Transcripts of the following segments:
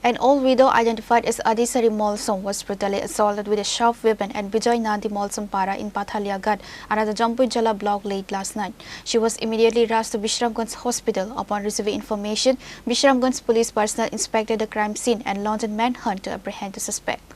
An old widow identified as Aidisari Molsom was brutally assaulted with a sharp weapon at Bijoy Nandi Molsom Para in Pathaliaghat under the Jampuijala block late last night. She was immediately rushed to Bishramganj Hospital. Upon receiving information, Bishramganj Police personnel inspected the crime scene and launched a manhunt to apprehend the suspect.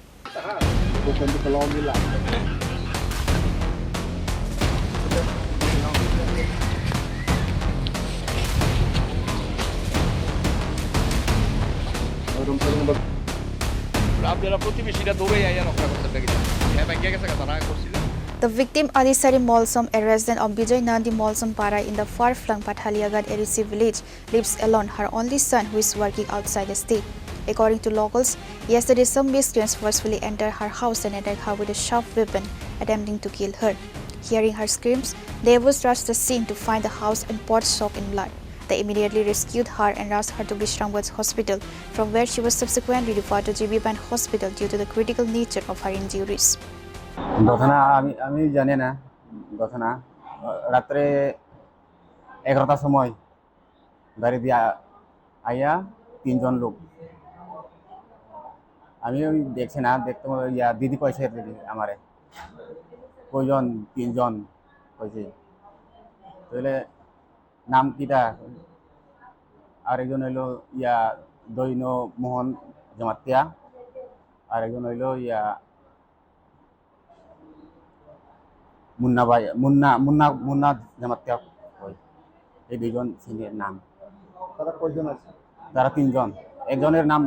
The victim, Aidisari Molsom, a resident of Bijoy Nandi Molsom Para in the far-flung Pathaliaghat Aidisari village, lives alone, her only son who is working outside the state. According to locals, yesterday some miscreants forcefully entered her house and attacked her with a sharp weapon, attempting to kill her. Hearing her screams, neighbors rushed the scene to find the house and poured soaked in blood. They immediately rescued her and rushed her to Bishramganj Hospital, from where she was subsequently referred to Jampuijala Hospital due to the critical nature of her injuries. আমি জানি না ঘটনা রাত্রে 11টার সময় গাড়ি দিয়ে আইয়া তিনজন লোক আমি দেখছি না দেখতে ইয়া দিদি কইছে আমারে কয়জন তিনজন কইছে তাহলে নাম কিটা আরেকজন হইলো ইয়া দৈন মোহন জমাতিয়া আরেকজন হইলো ইয়া মুন্না ভাই মুন্না জামাতিয়া হয় এই দুইজন সিনিয়র নাম তারা কয়জন আছে তারা তিনজন একজনের নাম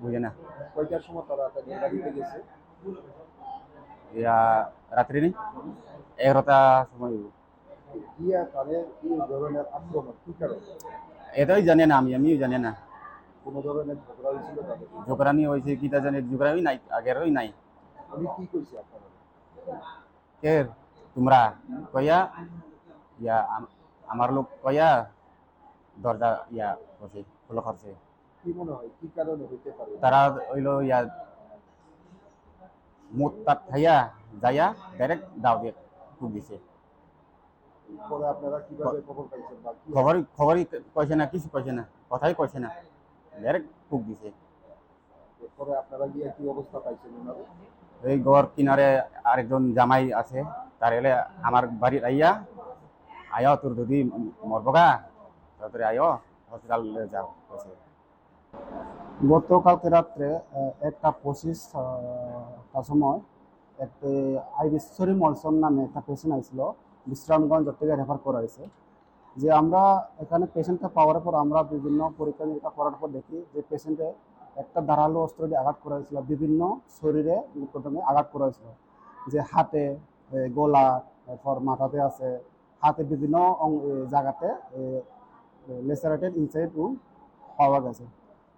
বুঝে না কয়টার সময় তারা গাড়িতে গেছে ইয়া রাত্রি নি 11টা সময় ইয়া তাদের কি ধরনের আক্রমণ কি কারণ এটাই জানি না আমিও জানি না কোন ধরনের ঝগড়া হয়েছিল তাদের ঝগড়ানি হয়েছে কিটা জানি ঝগড়াই নাই আগেরই নাই উনি কি কইছে আপনারা কে তোমরা কইয়া ইয়া আমার লোক কইয়া দরজা ইয়া করছে খোলা করছে কি মনে হয় কি কারণে হইতে পারে তারা হইলো ইয়া মুত্তাত খাইয়া যাইয়া ডাইরেক্ট দাও দিয়ে খুব দিছে পরে আপনারা কিভাবে খবর পাইছেন বা কি খবরই কইছে না কিছু কইছে না কথাই কইছে না ডাইরেক্ট খুব দিছে পরে আপনারা গিয়ে কি অবস্থা পাইছেন ওনাদের এই ঘর কিনারে আরেকজন জামাই আছে তার এলে আমার বাড়ির আয়া তোর যদি মরবগা তাড়াতাড়ি আয়ো হসপিটালে যাও গতকালকে রাত্রে 1:25 তার সময় একটা আইডিসারি মলসম নামে একটা পেশেন্ট আসছিল বিশ্রামগঞ্জ থেকে রেফার করা হয়েছে যে আমরা এখানে পেশেন্টটা পাওয়ার পর আমরা বিভিন্ন পরীক্ষা নিরীক্ষা করার পর দেখি যে পেশেন্টে একটা ধারালো অস্ত্র দিয়ে আঘাত করা হয়েছিল বিভিন্ন শরীরে প্রথমে আঘাত করা হয়েছিল যে হাতে গলা এরপর মাথাতে আছে হাতে বিভিন্ন জায়গাতে লেসারেটেড ইনসাইড উন্ড পাওয়া গেছে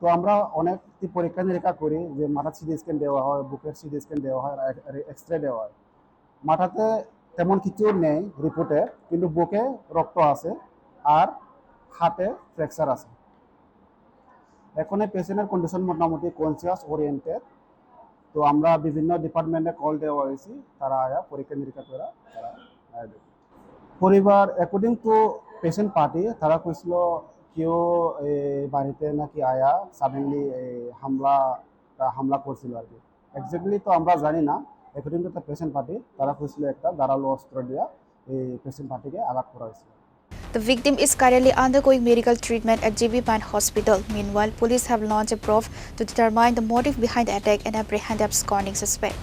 তো আমরা অনেক পরীক্ষা নিরীক্ষা করি যে মাথার সিটি স্ক্যান দেওয়া হয় বুকের সিটি স্ক্যান দেওয়া হয় এক্সরে দেওয়া হয় মাথাতে তেমন কিছু নেই রিপোর্টে কিন্তু বুকে রক্ত আছে আর হাতে ফ্র্যাকচার আছে এখন এই পেশেন্টের কন্ডিশন মোটামুটি কনসিয়াস ওরিয়েন্টেড তো আমরা বিভিন্ন ডিপার্টমেন্টে কল দেওয়া হয়েছি তারা আয়া পরীক্ষা নিরীক্ষা করা তারা পরিবার অ্যাকর্ডিং টু পেশেন্ট পার্টি তারা কইছিল কেউ বাড়িতে নাকি আয়া সাডেনলি হামলা করছিল আর কি এক্স্যাক্টলি তো আমরা জানি না according to the patient party তারা কইছিল একটা ধারালো অস্ত্র দিয়া এই পেশেন্ট পার্টিকে আঘাত করা হয়েছিল The victim is currently undergoing medical treatment at Jampuijala Hospital. Meanwhile, police have launched a probe to determine the motive behind the attack and apprehend the absconding suspect.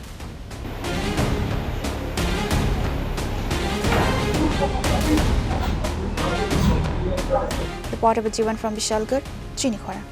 Reporter Bijoy from Khorang, Chini, Khorang.